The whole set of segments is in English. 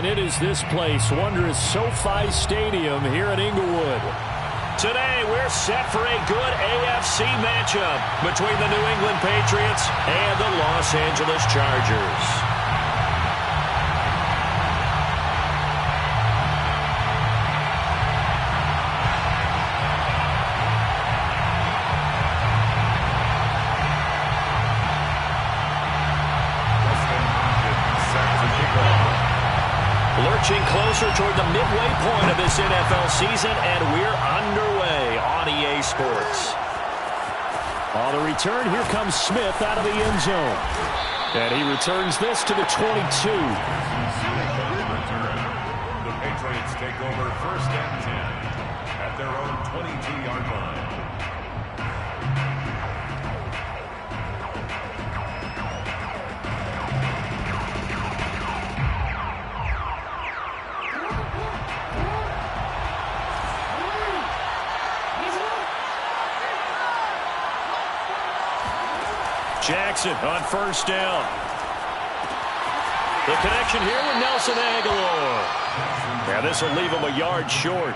and it is this place, wondrous SoFi Stadium here in Inglewood. Today, we're set for a good AFC matchup between the New England Patriots and the Los Angeles Chargers. Lurching closer toward the midway point of this NFL season, and we're underway on EA Sports. On the return, here comes Smith out of the end zone. And he returns this to the 22. The Patriots take over 1st and 10 at their own 22-yard line. Jackson on 1st down. The connection here with Nelson Agholor. Yeah, this will leave him a yard short.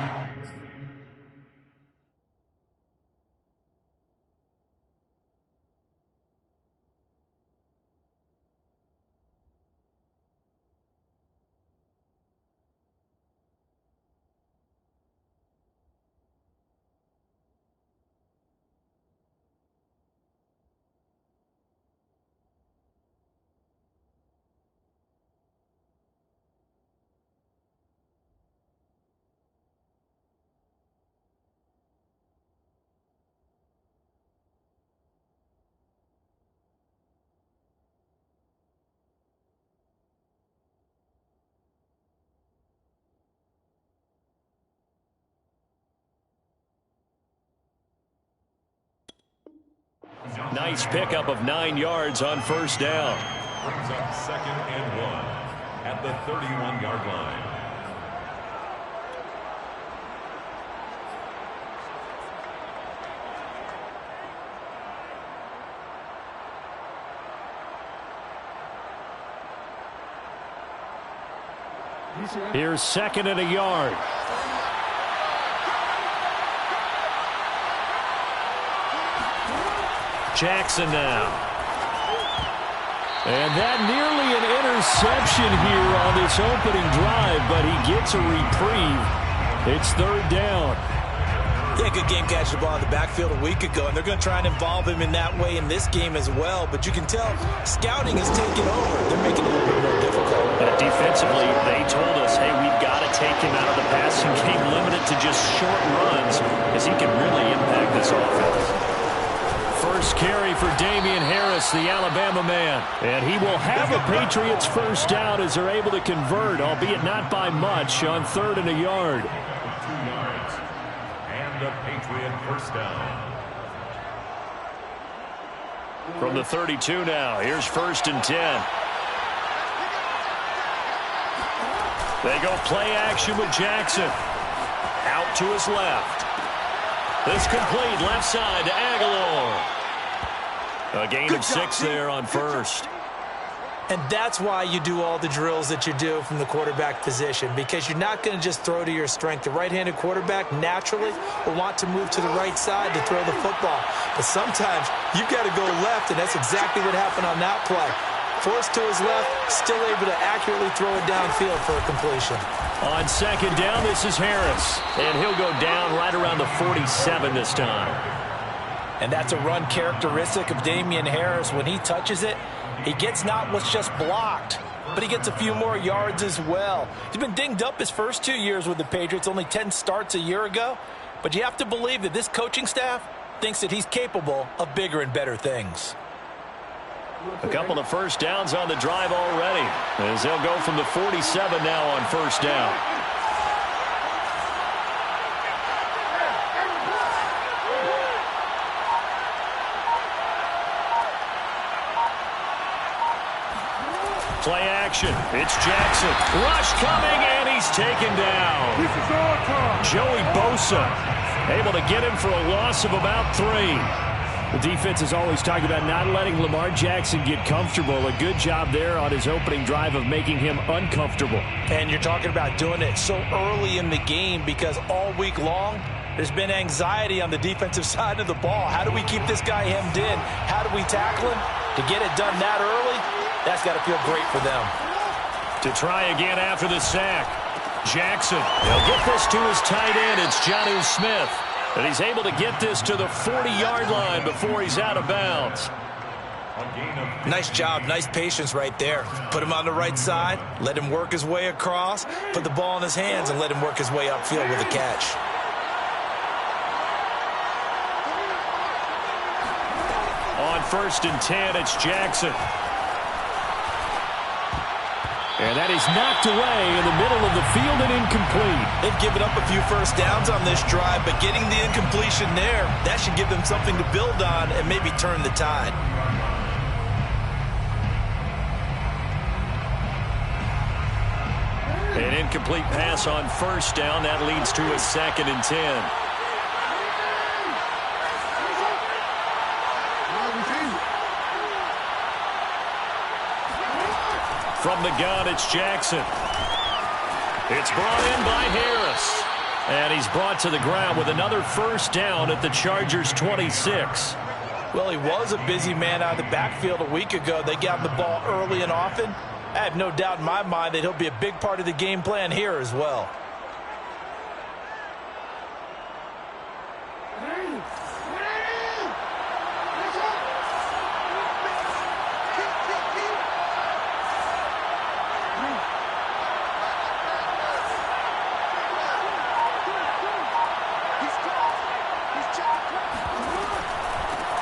Nice pickup of 9 yards on 1st down. Brings up 2nd and 1 at the 31-yard line. Here's 2nd and a yard. Jackson now. And that nearly an interception here on this opening drive, but he gets a reprieve. It's 3rd down. Yeah, good game catching the ball in the backfield a week ago, and they're going to try and involve him in that way in this game as well. But you can tell scouting is taking over. They're making it a little bit more difficult. Defensively, they told us, hey, we've got to take him out of the passing game, limited to just short runs, as he can really impact this offense. First carry for Damien Harris, the Alabama man. And he will have a Patriots 1st down as they're able to convert, albeit not by much, on 3rd and a yard. 2 yards. And a Patriot 1st down. From the 32 now, here's 1st and 10. They go play action with Jackson. Out to his left. This complete left side to Agholor. A gain of 6 there on 1st. And that's why you do all the drills that you do from the quarterback position, because you're not going to just throw to your strength. The right-handed quarterback naturally will want to move to the right side to throw the football. But sometimes you've got to go left, and that's exactly what happened on that play. Forced to his left, still able to accurately throw it downfield for a completion. On 2nd down, this is Harris. And he'll go down right around the 47 this time. And that's a run characteristic of Damien Harris. When he touches it, he gets not what's just blocked, but he gets a few more yards as well. He's been dinged up his first 2 years with the Patriots, only 10 starts a year ago. But you have to believe that this coaching staff thinks that he's capable of bigger and better things. A couple of 1st downs on the drive already, as they'll go from the 47 now on 1st down. Play action. It's Jackson. Rush coming, and he's taken down. This is our time. Joey Bosa able to get him for a loss of about 3. The defense is always talking about not letting Lamar Jackson get comfortable. A good job there on his opening drive of making him uncomfortable. And you're talking about doing it so early in the game because all week long, there's been anxiety on the defensive side of the ball. How do we keep this guy hemmed in? How do we tackle him? To get it done that early, that's got to feel great for them. To try again after the sack. Jackson, he'll get this to his tight end. It's Jonnu Smith. And he's able to get this to the 40-yard line before he's out of bounds. Nice job, nice patience right there. Put him on the right side, let him work his way across, put the ball in his hands, and let him work his way upfield with a catch. On 1st and 10, it's Jackson. And that is knocked away in the middle of the field and incomplete. They've given up a few first downs on this drive, but getting the incompletion there, that should give them something to build on and maybe turn the tide. An incomplete pass on 1st down. That leads to a 2nd and 10. From the gun, it's Jackson. It's brought in by Harris. And he's brought to the ground with another 1st down at the Chargers' 26. Well, he was a busy man out of the backfield a week ago. They got him the ball early and often. I have no doubt in my mind that he'll be a big part of the game plan here as well.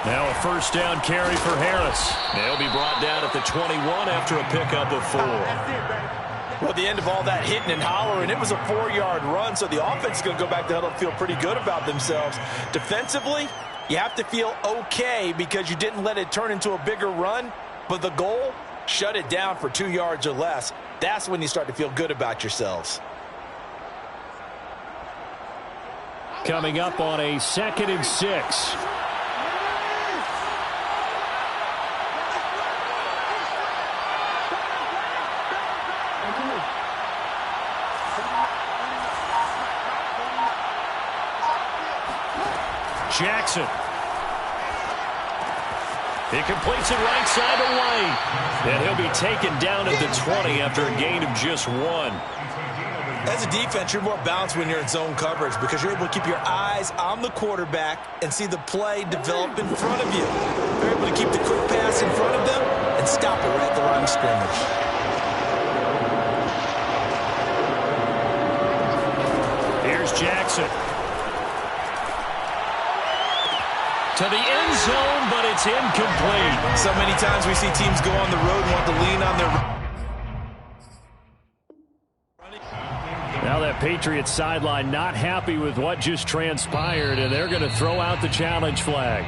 Now a 1st down carry for Harris. They'll be brought down at the 21 after a pickup of 4. Well, at the end of all that hitting and hollering, it was a 4-yard run, so the offense is going to go back to huddle and feel pretty good about themselves. Defensively, you have to feel okay because you didn't let it turn into a bigger run, but the goal, shut it down for 2 yards or less. That's when you start to feel good about yourselves. Coming up on a 2nd and 6. Jackson. He completes it right side to White. And he'll be taken down at the 20 after a gain of just 1. As a defense, you're more balanced when you're in zone coverage because you're able to keep your eyes on the quarterback and see the play develop in front of you. You're able to keep the quick pass in front of them and stop it right at the line of scrimmage. Here's Jackson. To the end zone, but it's incomplete. So many times we see teams go on the road and want to lean on their... Now that Patriots sideline not happy with what just transpired, and they're going to throw out the challenge flag.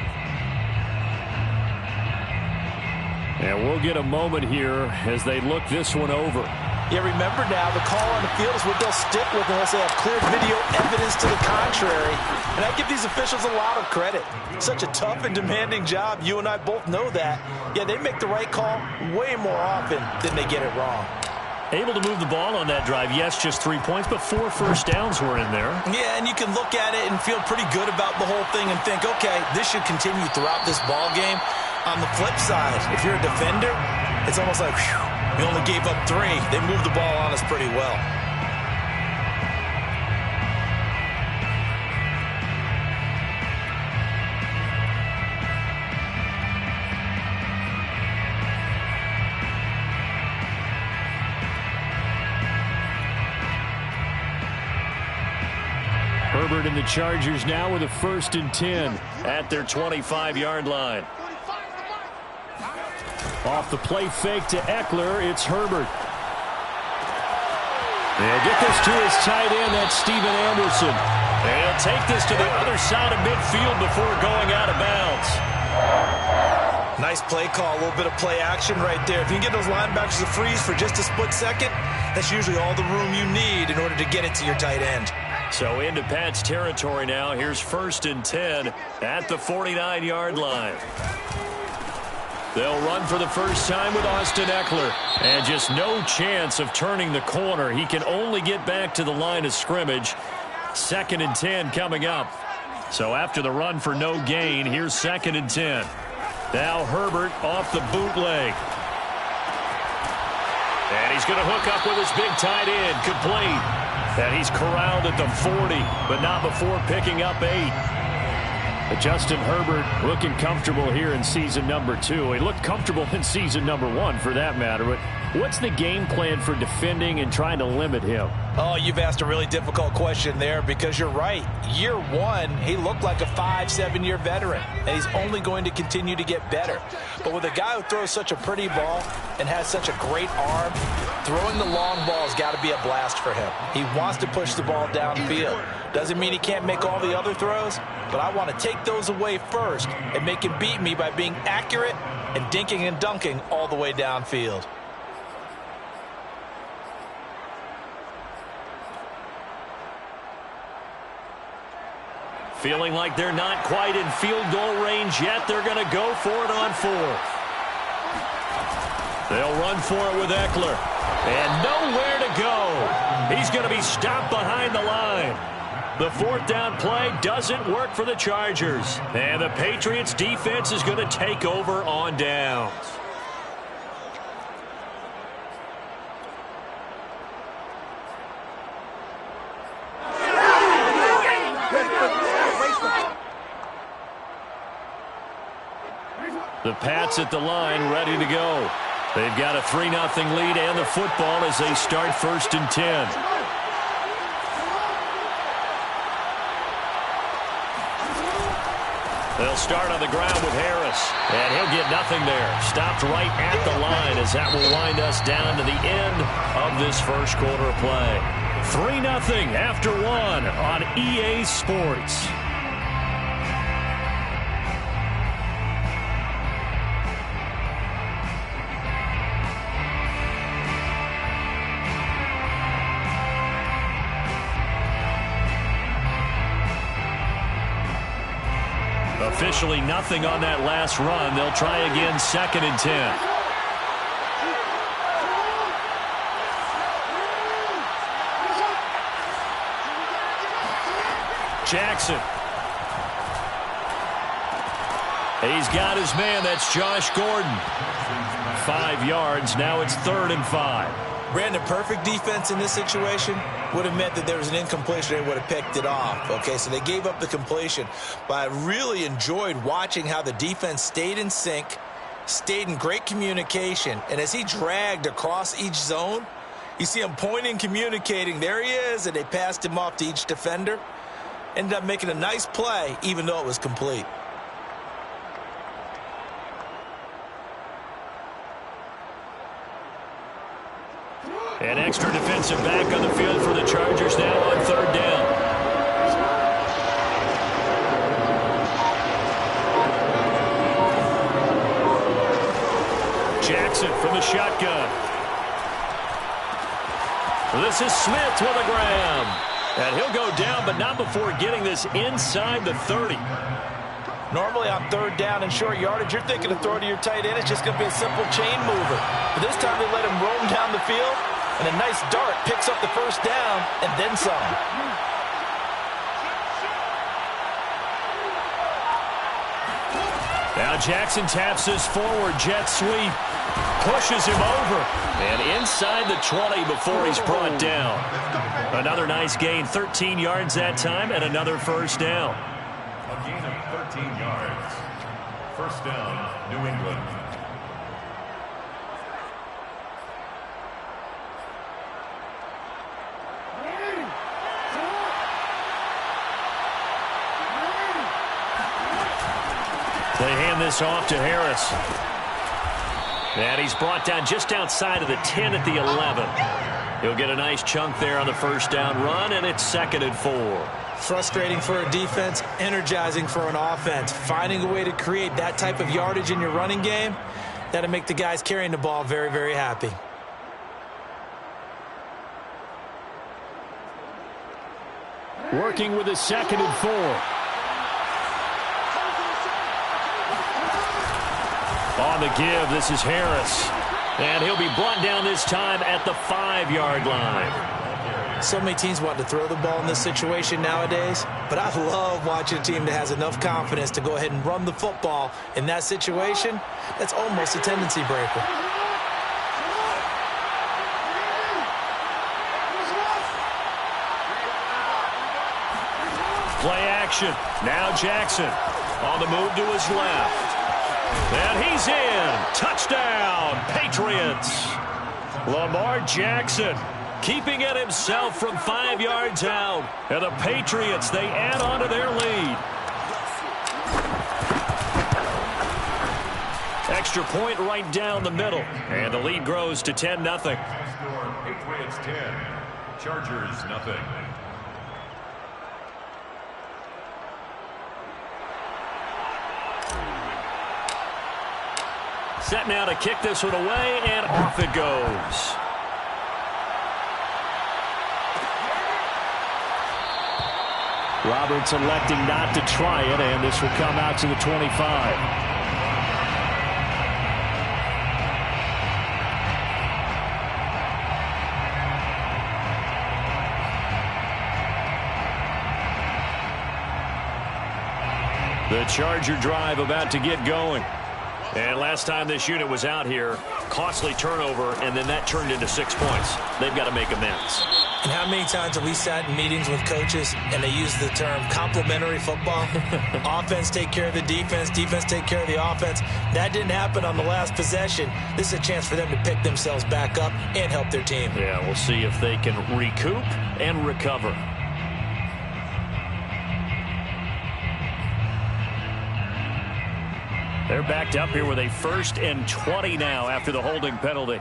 And we'll get a moment here as they look this one over. Yeah, remember now, the call on the field is what they'll stick with unless they have clear video evidence to the contrary. And I give these officials a lot of credit. Such a tough and demanding job. You and I both know that. Yeah, they make the right call way more often than they get it wrong. Able to move the ball on that drive. Yes, just 3 points, but 4 first downs were in there. Yeah, and you can look at it and feel pretty good about the whole thing and think, okay, this should continue throughout this ball game. On the flip side, if you're a defender, it's almost like, whew, we only gave up 3. They moved the ball on us pretty well. Herbert and the Chargers now with a 1st and 10 at their 25-yard line. Off the play fake to Eckler, it's Herbert. They'll get this to his tight end, that's Steven Anderson. And he'll take this to the other side of midfield before going out of bounds. Nice play call, a little bit of play action right there. If you can get those linebackers to freeze for just a split second, that's usually all the room you need in order to get it to your tight end. So into Pat's territory now. Here's 1st and 10 at the 49-yard line. They'll run for the first time with Austin Ekeler. And just no chance of turning the corner. He can only get back to the line of scrimmage. 2nd and 10 coming up. So after the run for no gain, here's 2nd and 10. Now Herbert off the bootleg. And he's going to hook up with his big tight end. Complete. And he's corralled at the 40, but not before picking up 8. But Justin Herbert looking comfortable here in season number 2. He looked comfortable in season number 1 for that matter. But what's the game plan for defending and trying to limit him? Oh, you've asked a really difficult question there because you're right. Year 1, he looked like a 5-7-year veteran, and he's only going to continue to get better. But with a guy who throws such a pretty ball and has such a great arm, throwing the long ball has got to be a blast for him. He wants to push the ball downfield. Doesn't mean he can't make all the other throws, but I want to take those away first and make him beat me by being accurate and dinking and dunking all the way downfield. Feeling like they're not quite in field goal range yet. They're going to go for it on 4th. They'll run for it with Ekeler. And nowhere to go. He's going to be stopped behind the line. The 4th down play doesn't work for the Chargers. And the Patriots defense is going to take over on downs. The Pats at the line ready to go. They've got a 3-0 lead and the football as they start 1st and 10. They'll start on the ground with Harris. And he'll get nothing there. Stopped right at the line as that will wind us down to the end of this first quarter play. 3-0 after 1 on EA Sports. Officially nothing on that last run. They'll try again 2nd and 10. Jackson. He's got his man. That's Josh Gordon. 5 yards. Now it's 3rd and 5. Brandon, perfect defense in this situation would have meant that there was an incompletion. They would have picked it off. Okay, so they gave up the completion. But I really enjoyed watching how the defense stayed in sync, stayed in great communication. And as he dragged across each zone, you see him pointing, communicating. There he is, and they passed him off to each defender. Ended up making a nice play, even though it was complete. An extra defensive back on the field for the Chargers now on 3rd down. Jackson from the shotgun. This is Smith with a grab. And he'll go down, but not before getting this inside the 30. Normally on 3rd down and short yardage, you're thinking of throwing to your tight end. It's just going to be a simple chain mover. But this time they let him roam down the field. And a nice dart picks up the first down and then some. Now Jackson taps his forward jet sweep. Pushes him over. And inside the 20 before he's brought down. Another nice gain. 13 yards that time and another first down. A gain of 13 yards. First down, New England. They hand this off to Harris. And he's brought down just outside of the 10 at the 11. He'll get a nice chunk there on the first down run, and it's 2nd and 4. Frustrating for a defense, energizing for an offense. Finding a way to create that type of yardage in your running game, that'll make the guys carrying the ball very, very happy. Working with a 2nd and 4. On the give, this is Harris. And he'll be brought down this time at the 5-yard line. So many teams want to throw the ball in this situation nowadays, but I love watching a team that has enough confidence to go ahead and run the football in that situation. That's almost a tendency breaker. Play action. Now Jackson on the move to his left. And he's in. Touchdown, Patriots. Lamar Jackson keeping it himself from 5 yards out. And the Patriots, they add on to their lead. Extra point right down the middle. And the lead grows to 10-0. Score, Patriots 10, Chargers nothing. Set now to kick this one away, and off it goes. Roberts electing not to try it, and this will come out to the 25. The Charger drive about to get going. And last time this unit was out here, costly turnover, and then that turned into 6 points. They've got to make amends. And how many times have we sat in meetings with coaches and they use the term complementary football? Offense take care of the defense, defense take care of the offense. That didn't happen on the last possession. This is a chance for them to pick themselves back up and help their team. Yeah, we'll see if they can recoup and recover. They're backed up here with a 1st and 20 now after the holding penalty.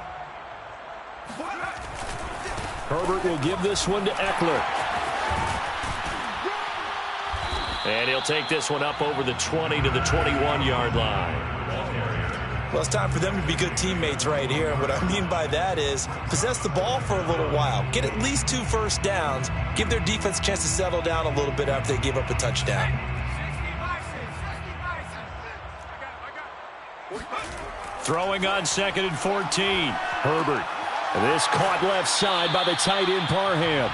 Herbert will give this one to Eckler. And he'll take this one up over the 20 to the 21-yard line. Well, it's time for them to be good teammates right here. And what I mean by that is possess the ball for a little while. Get at least 2 first downs. Give their defense a chance to settle down a little bit after they give up a touchdown. Throwing on 2nd and 14. Herbert. This caught left side by the tight end Parham.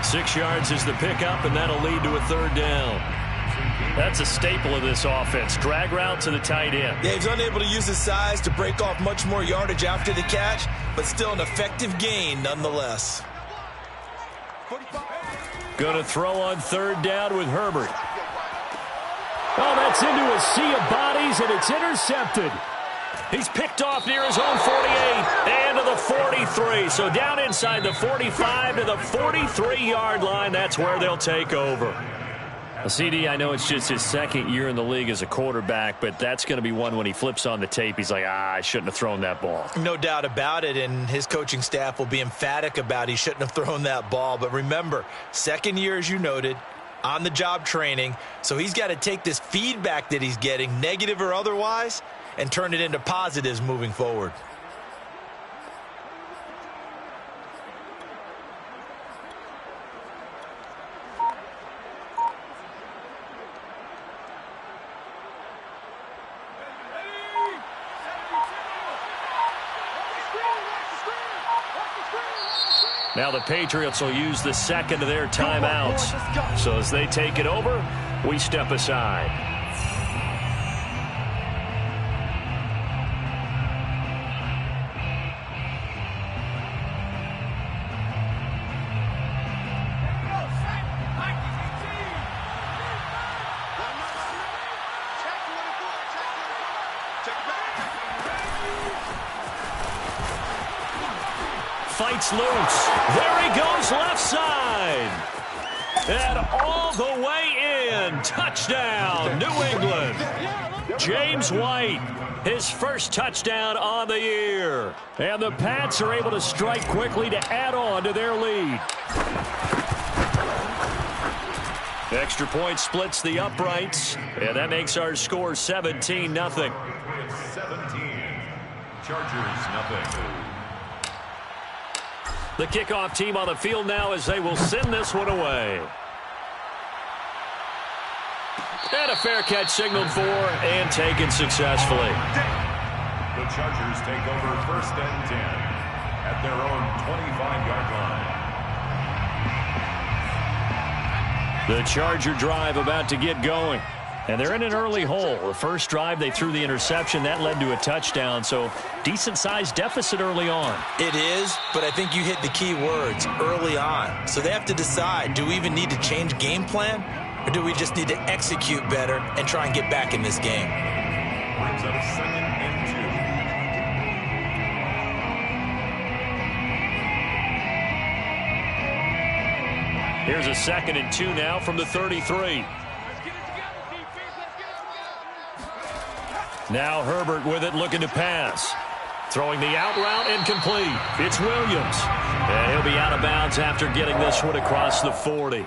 6 yards is the pickup, and that'll lead to a 3rd down. That's a staple of this offense. Drag route to the tight end. Yeah, he's unable to use his size to break off much more yardage after the catch, but still an effective gain nonetheless. Going to throw on 3rd down with Herbert. Oh, that's into a sea of bodies, and it's intercepted. He's picked off near his own 48 and to the 43. So down inside the 45 to the 43-yard line. That's where they'll take over. Well, CD, I know it's just his 2nd year in the league as a quarterback, but that's going to be one when he flips on the tape. He's like, I shouldn't have thrown that ball. No doubt about it, and his coaching staff will be emphatic about he shouldn't have thrown that ball. But remember, 2nd year, as you noted, on-the-job training. So he's got to take this feedback that he's getting, negative or otherwise, and turn it into positives moving forward. Now the Patriots will use the 2nd of their timeouts. So as they take it over, we step aside. Fights loose. There he goes left side. And all the way in. Touchdown, New England. James White, his first touchdown on the year. And the Pats are able to strike quickly to add on to their lead. Extra point splits the uprights. And that makes our score 17-0. 17. Chargers nothing. The kickoff team on the field now as they will send this one away. And a fair catch signaled for and taken successfully. The Chargers take over 1st and 10 at their own 25-yard line. The Charger drive about to get going. And they're in an early hole. The first drive, they threw the interception. That led to a touchdown. So decent-sized deficit early on. It is, but I think you hit the key words, early on. So they have to decide, do we even need to change game plan? Or do we just need to execute better and try and get back in this game? Brings up 2nd and 2. Here's a 2nd and 2 now from the 33. Now Herbert with it, looking to pass. Throwing the out route, incomplete. It's Williams. And he'll be out of bounds after getting this one across the 40.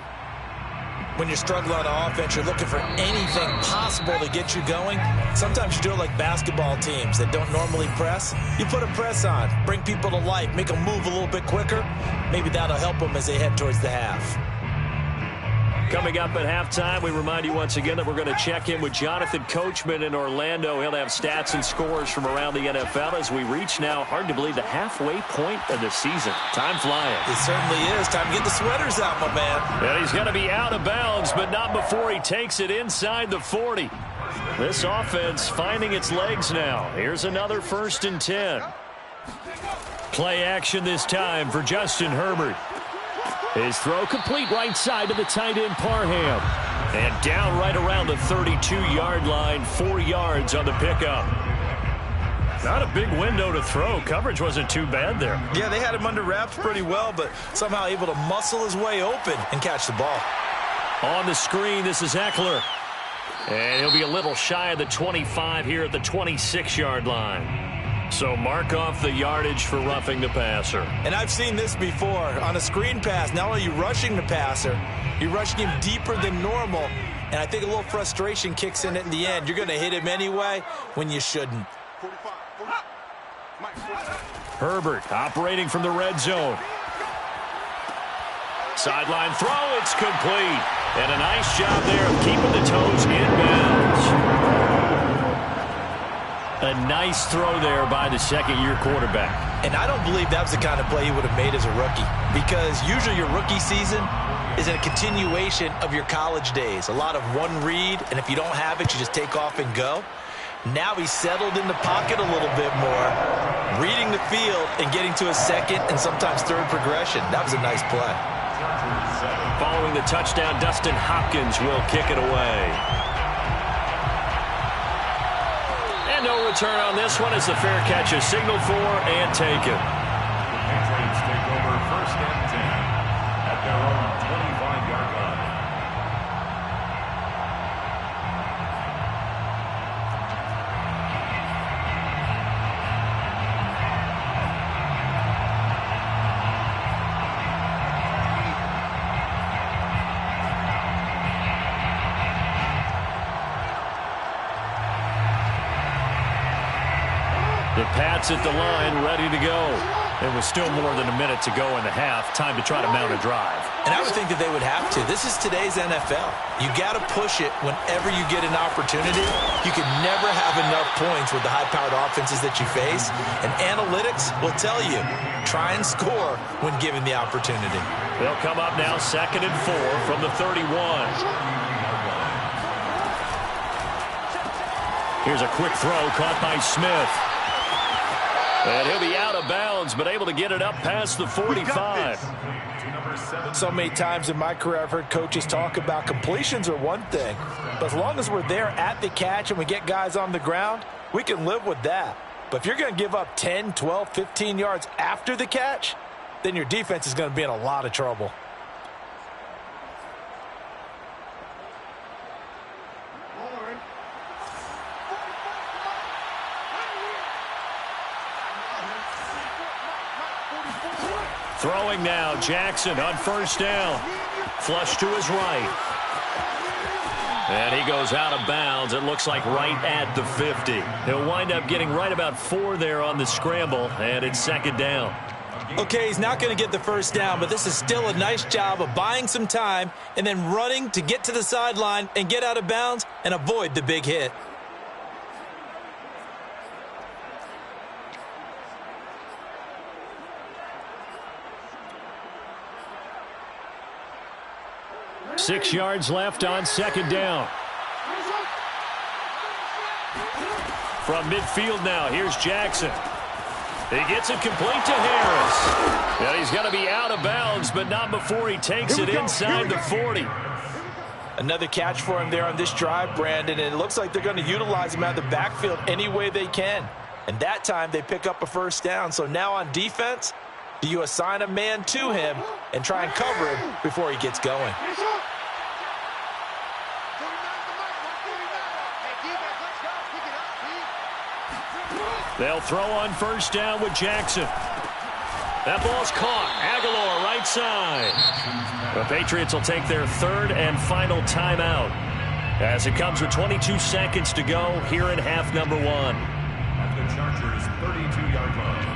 When you're struggling on offense, you're looking for anything possible to get you going. Sometimes you do it like basketball teams that don't normally press. You put a press on, bring people to life, make them move a little bit quicker. Maybe that'll help them as they head towards the half. Coming up at halftime, we remind you once again that we're going to check in with Jonathan Coachman in Orlando. He'll have stats and scores from around the NFL as we reach now, hard to believe, the halfway point of the season. Time flying. It certainly is. Time to get the sweaters out, my man. And he's going to be out of bounds, but not before he takes it inside the 40. This offense finding its legs now. Here's another 1st and 10. Play action this time for Justin Herbert. His throw complete right side to the tight end Parham. And down right around the 32-yard line, 4 yards on the pickup. Not a big window to throw. Coverage wasn't too bad there. Yeah, they had him under wraps pretty well, but somehow able to muscle his way open and catch the ball. On the screen, this is Eckler. And he'll be a little shy of the 25 here at the 26-yard line. So mark off the yardage for roughing the passer. And I've seen this before. On a screen pass, not only are you rushing the passer, you're rushing him deeper than normal. And I think a little frustration kicks in at the end. You're going to hit him anyway when you shouldn't. Herbert operating from the red zone. Sideline throw, it's complete. And a nice job there of keeping the toes inbounds. A nice throw there by the second-year quarterback. And I don't believe that was the kind of play he would have made as a rookie, because usually your rookie season is a continuation of your college days. A lot of one read, and if you don't have it, you just take off and go. Now he's settled in the pocket a little bit more, reading the field and getting to a second and sometimes third progression. That was a nice play. Following the touchdown, Dustin Hopkins will kick it away. No return on this one as the fair catch is signaled for and taken. The Patriots take over 1st and 10 at their own 25-yard line. The Pats at the line, ready to go. There was still more than a minute to go in the half. Time to try to mount a drive. And I would think that they would have to. This is today's NFL. You got to push it whenever you get an opportunity. You can never have enough points with the high-powered offenses that you face. And analytics will tell you, try and score when given the opportunity. They'll come up now 2nd and 4 from the 31. Here's a quick throw caught by Smith. And he'll be out of bounds, but able to get it up past the 45. So many times in my career I've heard coaches talk about completions are one thing, but as long as we're there at the catch and we get guys on the ground, we can live with that. But if you're going to give up 10, 12, 15 yards after the catch, then your defense is going to be in a lot of trouble. Throwing now, Jackson on 1st down. Flush to his right. And he goes out of bounds. It looks like right at the 50. He'll wind up getting right about 4 there on the scramble, and it's 2nd down. Okay, he's not going to get the first down, but this is still a nice job of buying some time and then running to get to the sideline and get out of bounds and avoid the big hit. Six yards left on second down. From midfield now, here's Jackson. He gets it complete to Harris. And he's going to be out of bounds, but not before he takes it inside the 40. Another catch for him there on this drive, Brandon, and it looks like they're going to utilize him out of the backfield any way they can. And that time they pick up a first down. So now on defense, do you assign a man to him and try and cover him before he gets going? They'll throw on first down with Jackson. That ball's caught. Aguilar right side. The Patriots will take their third and final timeout as it comes with 22 seconds to go here in half number one. At the Chargers' 32-yard line.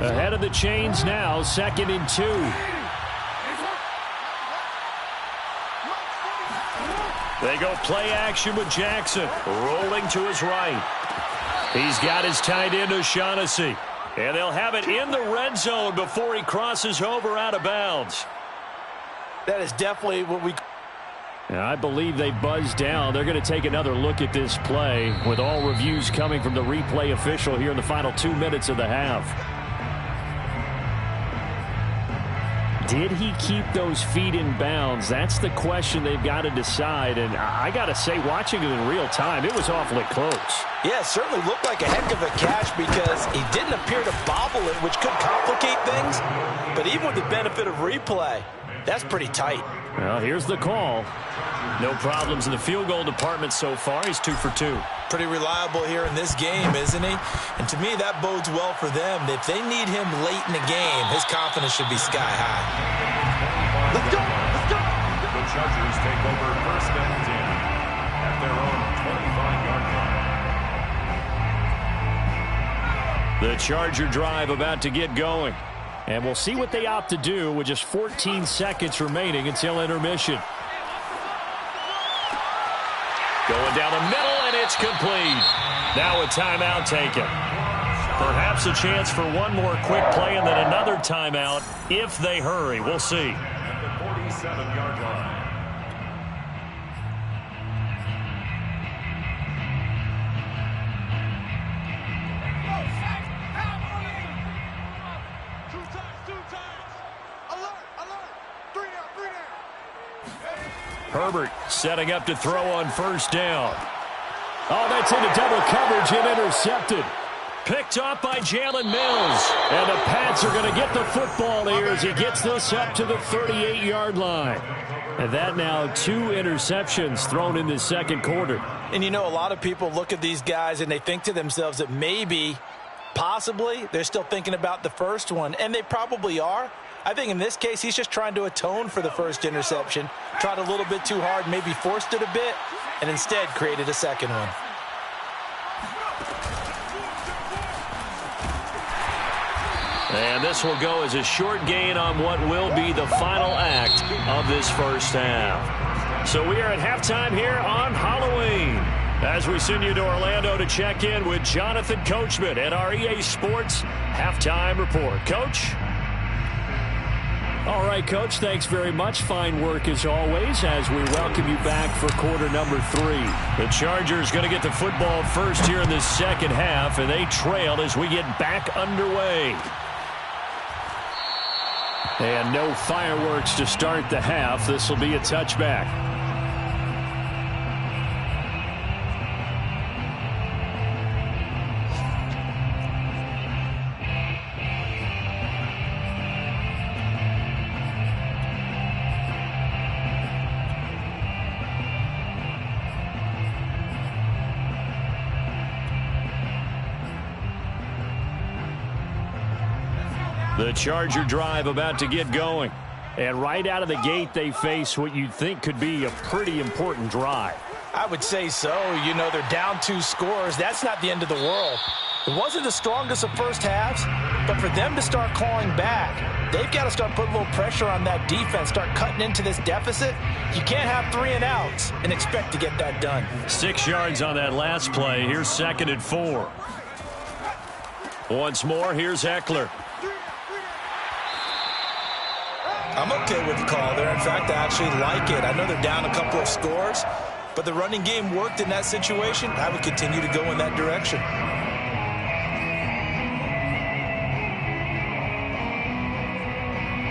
Ahead of the chains now, 2nd and 2. They go play action with Jackson, rolling to his right. He's got his tight end, O'Shaughnessy. And they'll have it in the red zone before he crosses over out of bounds. That is definitely what we... I believe they buzzed down. They're going to take another look at this play with all reviews coming from the replay official here in the final 2 minutes of the half. Did he keep those feet in bounds? That's the question they've got to decide. And I got to say, watching it in real time, it was awfully close. Yeah, it certainly looked like a heck of a catch because he didn't appear to bobble it, which could complicate things. But even with the benefit of replay, that's pretty tight. Well, here's the call. No problems in the field goal department so far. He's 2 for 2. Pretty reliable here in this game, isn't he? And to me, that bodes well for them. If they need him late in the game, his confidence should be sky high. Let's go! Let's go! The Chargers take over first and 10 at their own 25-yard line. The Charger drive about to get going. And we'll see what they opt to do with just 14 seconds remaining until intermission. Going down the middle, and it's complete. Now a timeout taken. Perhaps a chance for one more quick play and then another timeout if they hurry. We'll see. At the 47-yard line. Herbert setting up to throw on first down. Oh, that's into double coverage and intercepted. Picked off by Jalen Mills. And the Pats are going to get the football here as he gets this up to the 38-yard line. And that now 2 interceptions thrown in the second quarter. And you know, a lot of people look at these guys and they think to themselves that maybe, possibly, they're still thinking about the first one. And they probably are. I think in this case, he's just trying to atone for the first interception. Tried a little bit too hard, maybe forced it a bit, and instead created a second one. And this will go as a short gain on what will be the final act of this first half. So we are at halftime here on Halloween as we send you to Orlando to check in with Jonathan Coachman at our EA Sports Halftime Report. Coach? All right, Coach, thanks very much. Fine work as always as we welcome you back for quarter number 3. The Chargers going to get the football first here in this second half, and they trail as we get back underway. And no fireworks to start the half. This will be a touchback. The Charger drive about to get going. And right out of the gate, they face what you'd think could be a pretty important drive. I would say so. You know, they're down 2 scores. That's not the end of the world. It wasn't the strongest of first halves, but for them to start clawing back, they've got to start putting a little pressure on that defense, start cutting into this deficit. You can't have 3 and outs and expect to get that done. 6 yards on that last play. Here's 2nd and 4. Once more, here's Eckler. I'm okay with the call there. In fact, I actually like it. I know they're down a couple of scores, but the running game worked in that situation. I would continue to go in that direction.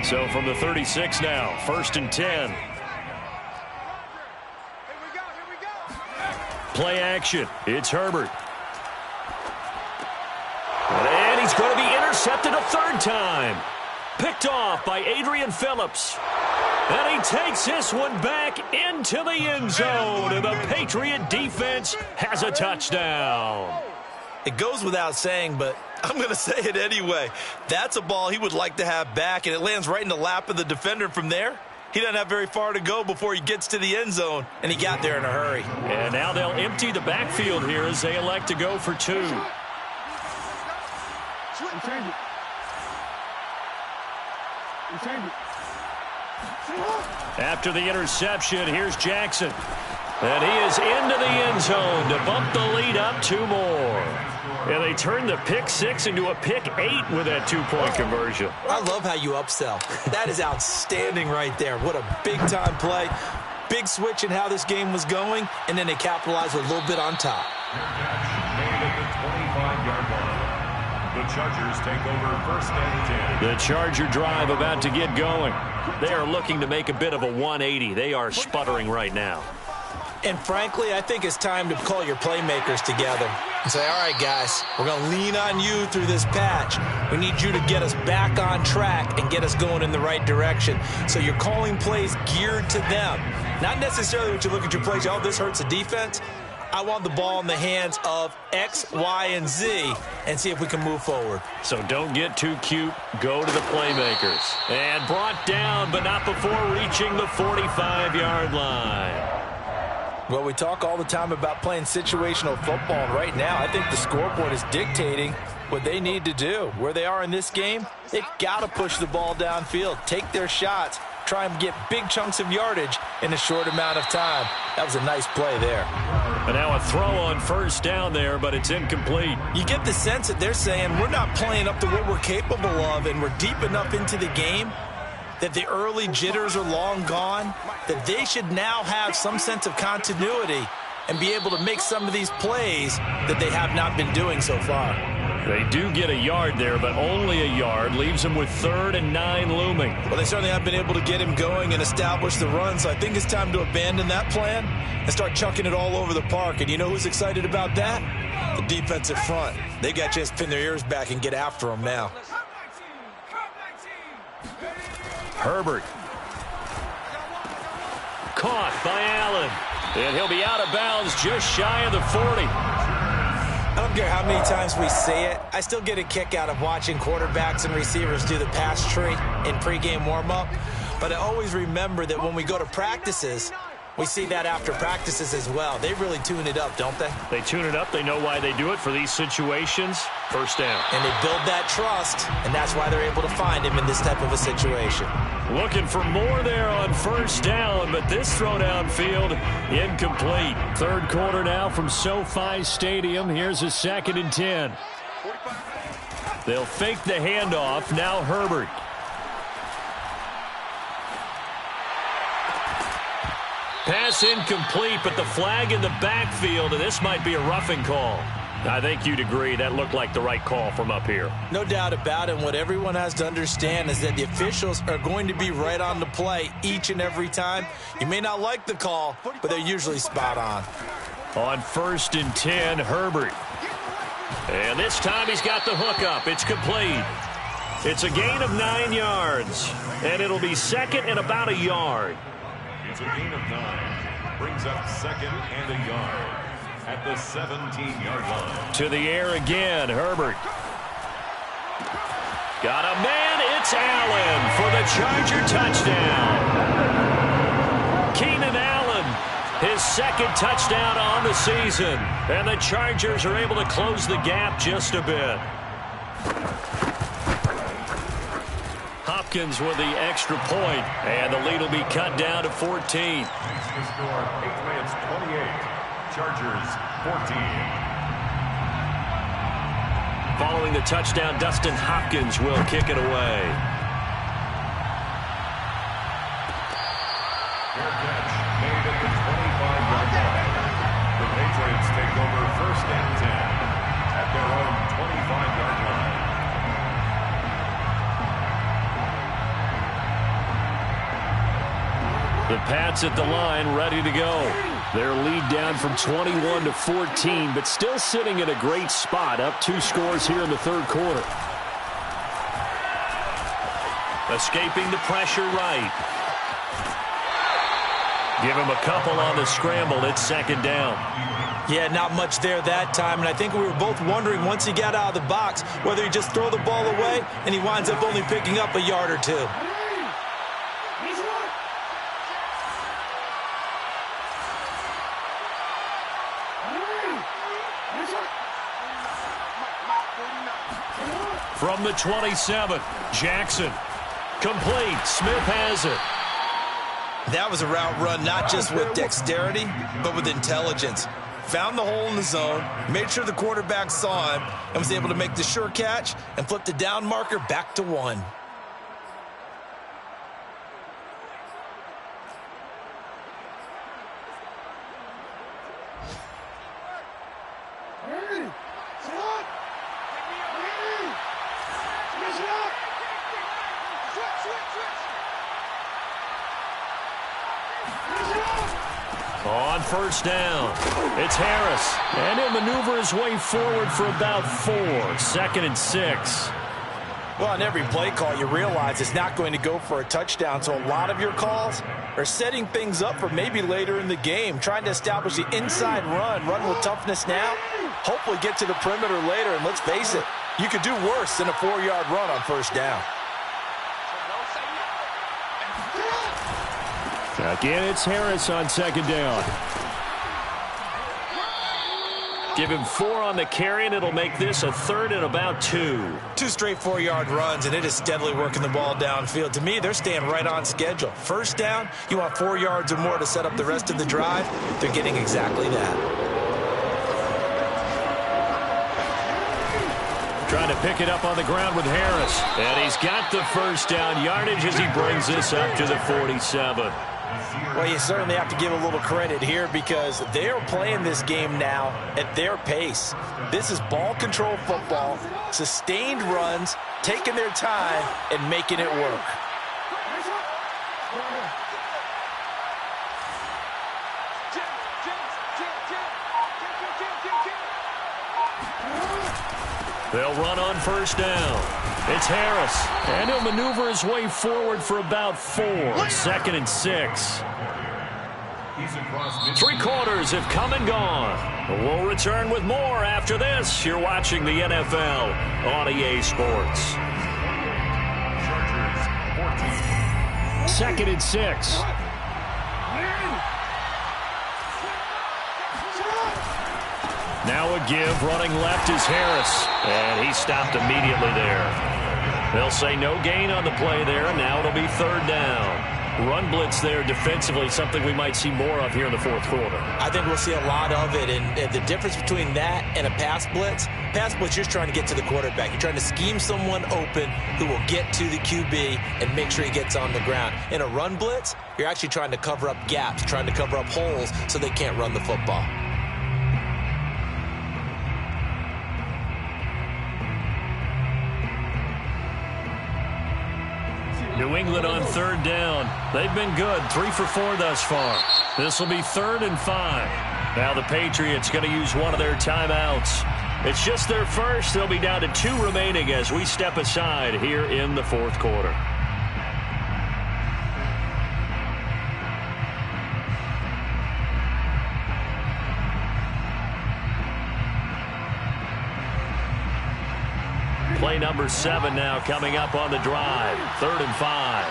So from the 36 now, 1st and 10. Play action. It's Herbert. And he's going to be intercepted a 3rd time. Picked off by Adrian Phillips. And he takes this one back into the end zone. And the Patriot defense has a touchdown. It goes without saying, but I'm going to say it anyway. That's a ball he would like to have back, and it lands right in the lap of the defender from there. He doesn't have very far to go before he gets to the end zone, and he got there in a hurry. And now they'll empty the backfield here as they elect to go for 2. After the interception, here's Jackson. And he is into the end zone to bump the lead up 2 more. And they turn the pick 6 into a pick 8 with that 2-point conversion. I love how you upsell. That is outstanding right there. What a big-time play. Big switch in how this game was going, and then they capitalized a little bit on top. Made at the 25-yard line. The Chargers take over 1st and 10. The Charger drive about to get going. They are looking to make a bit of a 180. They are sputtering right now. And frankly, I think it's time to call your playmakers together and say, all right, guys, we're going to lean on you through this patch. We need you to get us back on track and get us going in the right direction. So you're calling plays geared to them. Not necessarily when you look at your plays, oh, this hurts the defense. I want the ball in the hands of X, Y, and Z and see if we can move forward. So don't get too cute. Go to the playmakers. And brought down, but not before reaching the 45-yard line. Well, we talk all the time about playing situational football, and right now I think the scoreboard is dictating what they need to do. Where they are in this game, they've got to push the ball downfield, take their shots, try and get big chunks of yardage in a short amount of time. That was a nice play there. And now a throw on 1st down there, but it's incomplete. You get the sense that they're saying we're not playing up to what we're capable of, and we're deep enough into the game that the early jitters are long gone, that they should now have some sense of continuity and be able to make some of these plays that they have not been doing so far. They do get a yard there, but only a yard. Leaves them with 3rd and 9 looming. Well, they certainly have been able to get him going and establish the run, so I think it's time to abandon that plan and start chucking it all over the park. And you know who's excited about that? The defensive front. They got a chance to pin their ears back and get after them now. Herbert. Caught by Allen. And he'll be out of bounds just shy of the 40. I don't care how many times we say it, I still get a kick out of watching quarterbacks and receivers do the pass tree in pregame warm-up. But I always remember that when we go to practices, we see that after practices as well. They really tune it up, don't they? They tune it up. They know why they do it for these situations. 1st down. And they build that trust, and that's why they're able to find him in this type of a situation. Looking for more there on 1st down, but this throw downfield incomplete. 3rd quarter now from SoFi Stadium. Here's a 2nd and 10. They'll fake the handoff. Now Herbert. Pass incomplete, but the flag in the backfield, and this might be a roughing call. I think you'd agree that looked like the right call from up here. No doubt about it. And what everyone has to understand is that the officials are going to be right on the play each and every time. You may not like the call, but they're usually spot on. On 1st and 10, Herbert. And this time he's got the hook up. It's complete. It's a gain of 9 yards, and it'll be 2nd and about a yard. It's a gain of 9. Brings up 2nd and a yard at the 17-yard line. To the air again, Herbert. Got a man. It's It's Allen for the Charger touchdown. Keenan Allen, his second touchdown on the season. And the Chargers are able to close the gap just a bit. Hopkins with the extra point, and the lead will be cut down to 14. The score, Patriots 28, Chargers 14. Following the touchdown, Dustin Hopkins will kick it away. Fair catch made at the 25-yard line. The Patriots take over 1st and 10 at their own 25-yard line. The Pats at the line, ready to go. Their lead down from 21 to 14, but still sitting in a great spot, up 2 scores here in the third quarter. Escaping the pressure right. Give him a couple on the scramble. It's 2nd down. Yeah, not much there that time, and I think we were both wondering once he got out of the box whether he just throw the ball away and he winds up only picking up a yard or 2. From the 27, Jackson. Complete. Smith has it. That was a route run not just with dexterity, but with intelligence. Found the hole in the zone, made sure the quarterback saw him, and was able to make the sure catch and flip the down marker back to 1. On 1st down, it's Harris, and he'll maneuver his way forward for about 4. 2nd and 6. Well, on every play call, you realize it's not going to go for a touchdown, so a lot of your calls are setting things up for maybe later in the game, trying to establish the inside run with toughness now, hopefully get to the perimeter later, and let's face it, you could do worse than a 4-yard run on 1st down. Again, it's Harris on 2nd down. Give him 4 on the carry, and it'll make this a 3rd and about 2. 2 straight 4-yard runs, and it is steadily working the ball downfield. To me, they're staying right on schedule. 1st down, you want 4 yards or more to set up the rest of the drive. They're getting exactly that. Trying to pick it up on the ground with Harris. And he's got the 1st down yardage as he brings this up to the 47. Well, you certainly have to give a little credit here because they are playing this game now at their pace. This is ball control football, sustained runs, taking their time, and making it work. They'll run on 1st down. It's Harris, and he'll maneuver his way forward for about 4. 2nd and 6. 3 quarters have come and gone. We'll return with more after this. You're watching the NFL on EA Sports. 2nd and 6. Now a give, running left is Harris, and he stopped immediately there. They'll say no gain on the play there, and now it'll be 3rd down. Run blitz there defensively, something we might see more of here in the 4th quarter. I think we'll see a lot of it, and the difference between that and a pass blitz, you're just trying to get to the quarterback. You're trying to scheme someone open who will get to the QB and make sure he gets on the ground. In a run blitz, you're actually trying to cover up gaps, trying to cover up holes so they can't run the football. New England on 3rd down. They've been good, 3 for 4 thus far. This will be 3rd and 5. Now the Patriots going to use one of their timeouts. It's just their first. They'll be down to 2 remaining as we step aside here in the 4th quarter. Play number 7 now coming up on the drive. 3rd and 5.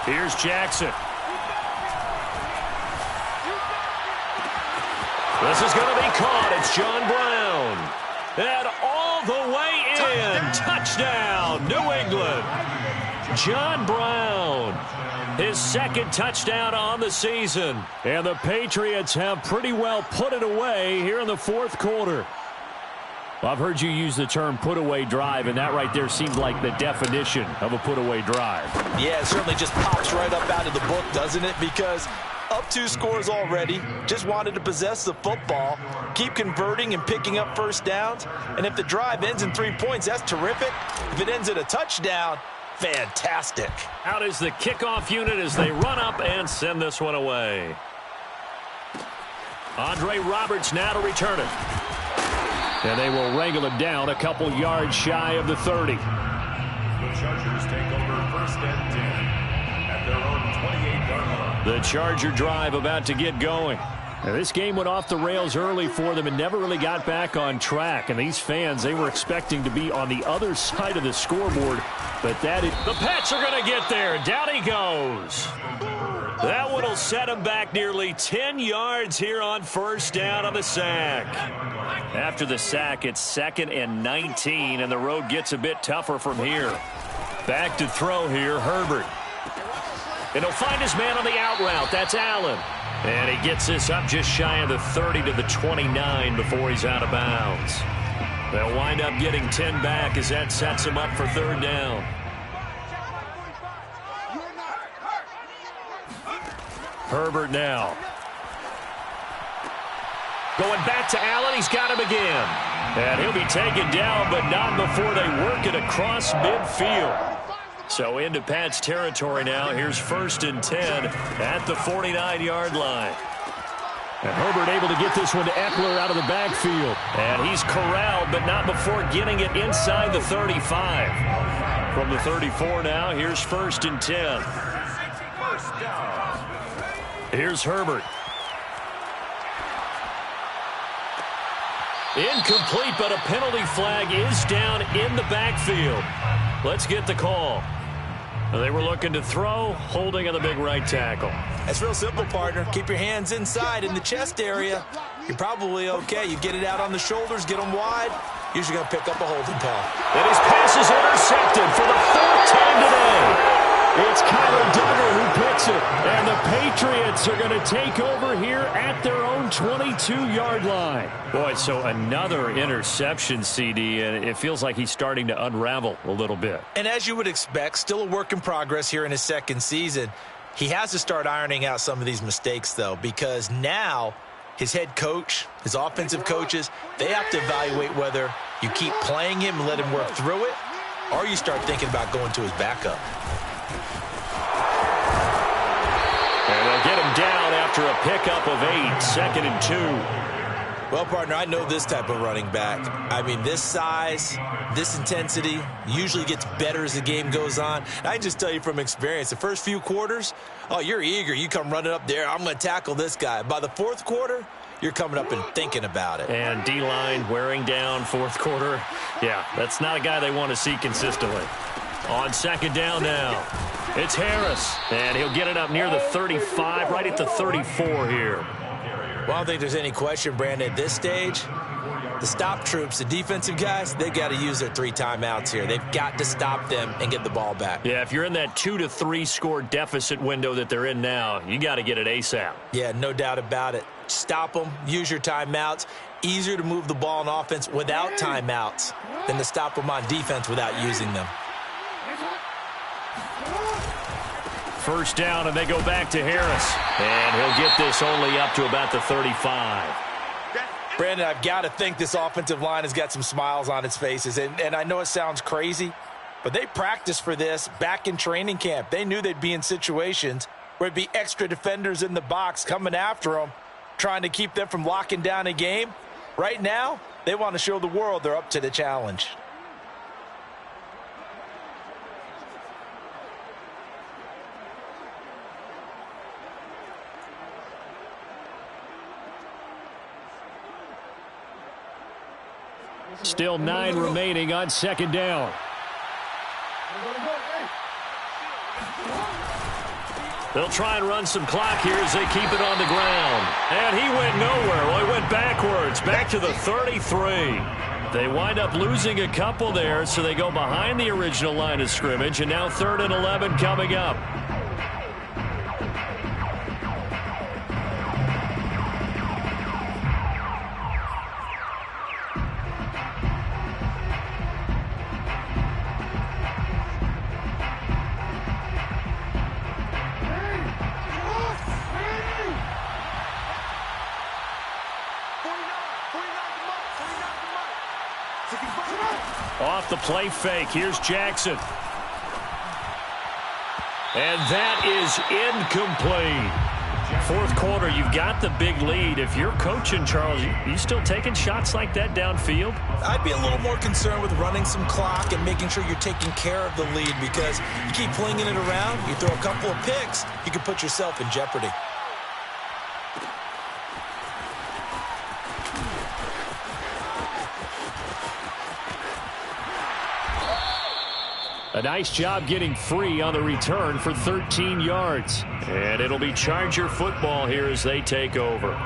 Here's Jackson. This is going to be caught. It's John Brown. And all the way in. Touchdown, New England. John Brown. His 2nd touchdown on the season. And the Patriots have pretty well put it away here in the 4th quarter. Well, I've heard you use the term put-away drive, and that right there seemed like the definition of a put-away drive. Yeah, it certainly just pops right up out of the book, doesn't it? Because up 2 scores already, just wanted to possess the football, keep converting and picking up first downs. And if the drive ends in 3 points, that's terrific. If it ends in a touchdown, fantastic. Out is the kickoff unit as they run up and send this one away. Andre Roberts now to return it. And they will wrangle it down a couple yards shy of the 30. The Chargers take over 1st and 10 at their own 28-yard line. The Charger drive about to get going. Now, this game went off the rails early for them and never really got back on track. And these fans, they were expecting to be on the other side of the scoreboard. But the Pats are going to get there. Down he goes. That one will set him back nearly 10 yards here on 1st down on the sack. After the sack, it's 2nd and 19, and the road gets a bit tougher from here. Back to throw here, Herbert. And he'll find his man on the out route. That's Allen. And he gets this up just shy of the 30 to the 29 before he's out of bounds. They'll wind up getting 10 back as that sets him up for 3rd down. Herbert now. Going back to Allen. He's got him again. And he'll be taken down, but not before they work it across midfield. So into Pats territory now. Here's 1st and 10 at the 49-yard line. And Herbert able to get this one to Eckler out of the backfield. And he's corralled, but not before getting it inside the 35. From the 34 now, here's 1st and 10. Here's Herbert. Incomplete, but a penalty flag is down in the backfield. Let's get the call. They were looking to throw, holding on the big right tackle. That's real simple, partner. Keep your hands inside in the chest area. You're probably okay. You get it out on the shoulders, get them wide. Usually going to pick up a holding call. And his pass is intercepted for the 4th time today. It's Kyler Duggar who picks it. And the Patriots are going to take over here at their own 22-yard line. Boy, so another interception, CD, and it feels like he's starting to unravel a little bit. And as you would expect, still a work in progress here in his 2nd season. He has to start ironing out some of these mistakes, though, because now his head coach, his offensive coaches, they have to evaluate whether you keep playing him and let him work through it, or you start thinking about going to his backup. And they'll get him down after a pickup of 8, 2nd and 2. Well, partner, I know this type of running back. I mean, this size, this intensity usually gets better as the game goes on. And I can just tell you from experience, the first few quarters, oh, you're eager. You come running up there, I'm going to tackle this guy. By the 4th quarter, you're coming up and thinking about it. And D-line wearing down 4th quarter. Yeah, that's not a guy they want to see consistently. On 2nd down now, it's Harris. And he'll get it up near the 35, right at the 34 here. Well, I don't think there's any question, Brandon, at this stage, the stop troops, the defensive guys, they've got to use their 3 timeouts here. They've got to stop them and get the ball back. Yeah, if you're in that 2 to 3 score deficit window that they're in now, you got to get it ASAP. Yeah, no doubt about it. Stop them, use your timeouts. Easier to move the ball on offense without timeouts than to stop them on defense without using them. 1st down, and they go back to Harris. And he'll get this only up to about the 35. Brandon, I've got to think this offensive line has got some smiles on its faces. And I know it sounds crazy, but they practiced for this back in training camp. They knew they'd be in situations where it'd be extra defenders in the box coming after them, trying to keep them from locking down a game. Right now, they want to show the world they're up to the challenge. Still 9 remaining on second down. They'll try and run some clock here as they keep it on the ground. And he went nowhere. Well, he went backwards, back to the 33. They wind up losing a couple there, so they go behind the original line of scrimmage, and now 3rd and 11 coming up. Off the play fake, here's Jackson. And that is incomplete. 4th quarter, you've got the big lead. If you're coaching, Charles, you still taking shots like that downfield? I'd be a little more concerned with running some clock and making sure you're taking care of the lead, because you keep flinging it around, you throw a couple of picks, you can put yourself in jeopardy. A nice job getting free on the return for 13 yards. And it'll be Charger football here as they take over.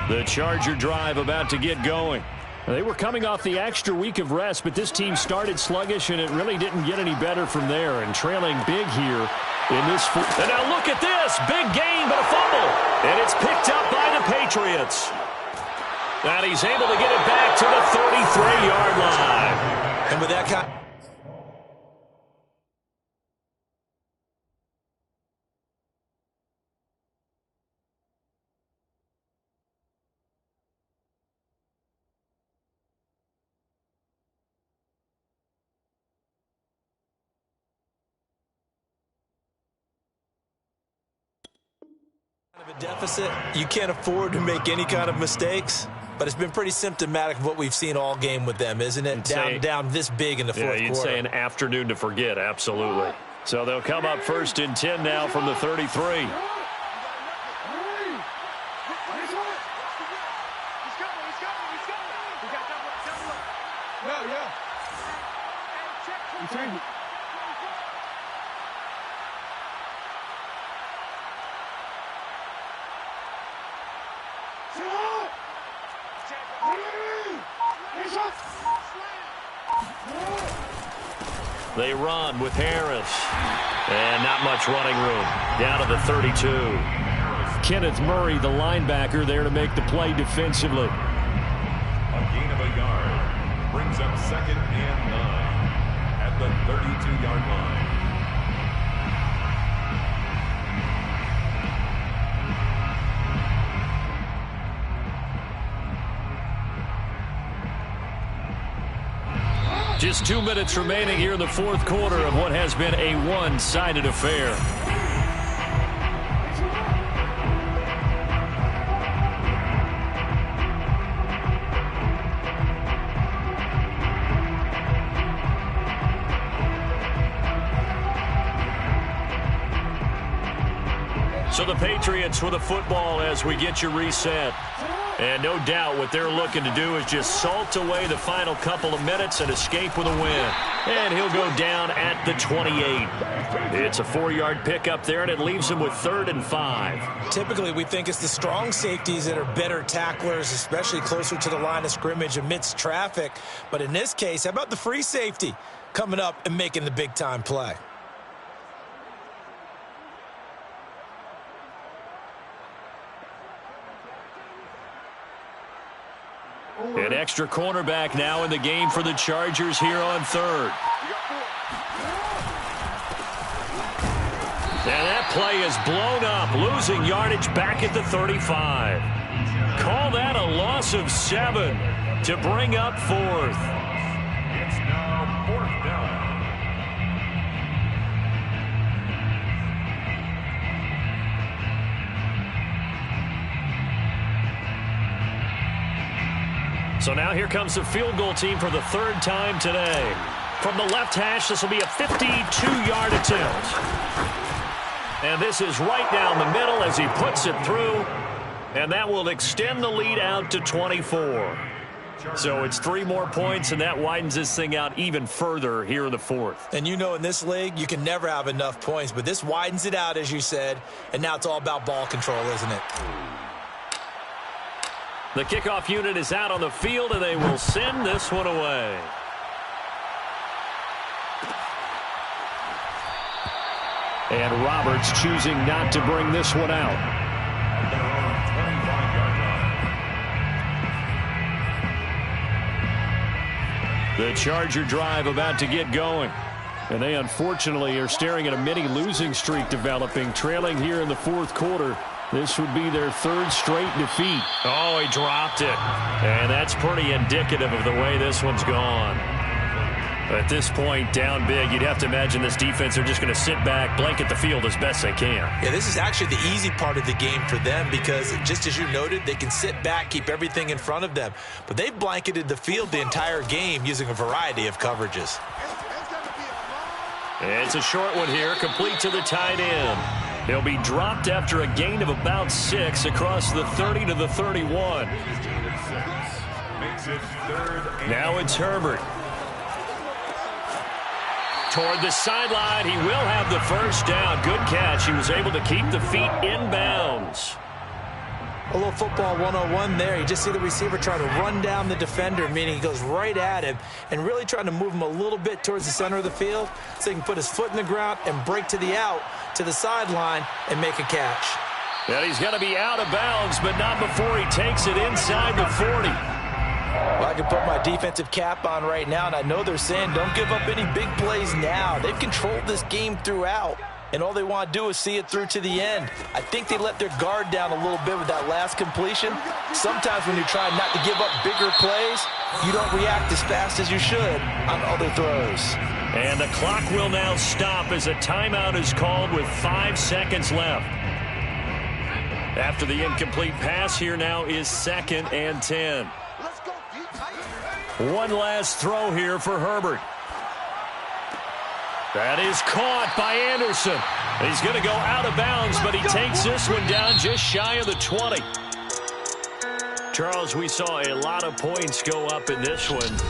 The Charger drive about to get going. They were coming off the extra week of rest, but this team started sluggish, and it really didn't get any better from there. And trailing big here in this. And now look at this. Big gain, but a fumble. And it's picked up by the Patriots. And he's able to get it back to the 33-yard line. And with that kind of a deficit, you can't afford to make any kind of mistakes. But it's been pretty symptomatic of what we've seen all game with them, isn't it? Down this big in the 4th quarter. You'd say an afternoon to forget, absolutely. So they'll come up 1st and 10 now from the 33. They run with Harris. And not much running room. Down to the 32. Kenneth Murray, the linebacker, there to make the play defensively. A gain of a yard. Brings up 2nd and 9 at the 32-yard line. Just 2 minutes remaining here in the 4th quarter of what has been a one-sided affair. So the Patriots with the football as we get you reset. And no doubt what they're looking to do is just salt away the final couple of minutes and escape with a win. And he'll go down at the 28. It's a 4-yard pickup there, and it leaves him with 3rd and 5. Typically, we think it's the strong safeties that are better tacklers, especially closer to the line of scrimmage amidst traffic. But in this case, how about the free safety coming up and making the big-time play? An extra cornerback now in the game for the Chargers here on 3rd. And that play is blown up, losing yardage back at the 35. Call that a loss of 7 to bring up 4th. It's now 4th down. So now here comes the field goal team for the 3rd time today. From the left hash, this will be a 52-yard attempt. And this is right down the middle as he puts it through. And that will extend the lead out to 24. So it's 3 more points, and that widens this thing out even further here in the fourth. And you know, in this league, you can never have enough points, but this widens it out, as you said, and now it's all about ball control, isn't it? The kickoff unit is out on the field, and they will send this one away. And Roberts choosing not to bring this one out. The Charger drive about to get going. And they unfortunately are staring at a mini losing streak developing, trailing here in the fourth quarter. This would be their 3rd straight defeat. Oh, he dropped it. And that's pretty indicative of the way this one's gone. At this point, down big, you'd have to imagine this defense are just going to sit back, blanket the field as best they can. Yeah, this is actually the easy part of the game for them because, just as you noted, they can sit back, keep everything in front of them. But they've blanketed the field the entire game using a variety of coverages. It's a short one here, complete to the tight end. They'll be dropped after a gain of about 6 across the 30 to the 31. Now it's Herbert. Toward the sideline, he will have the first down. Good catch. He was able to keep the feet in bounds. A little football 101 there. You just see the receiver trying to run down the defender, meaning he goes right at him and really trying to move him a little bit towards the center of the field so he can put his foot in the ground and break to the out, to the sideline, and make a catch. And he's going to be out of bounds, but not before he takes it inside the 40. Well, I can put my defensive cap on right now, and I know they're saying don't give up any big plays now. They've controlled this game throughout, and all they want to do is see it through to the end. I think they let their guard down a little bit with that last completion. Sometimes when you're trying not to give up bigger plays, you don't react as fast as you should on other throws. And the clock will now stop as a timeout is called with 5 seconds left. After the incomplete pass, here now is 2nd and 10. One last throw here for Herbert. That is caught by Anderson. He's going to go out of bounds, but he takes this one down just shy of the 20. Charles, we saw a lot of points go up in this one.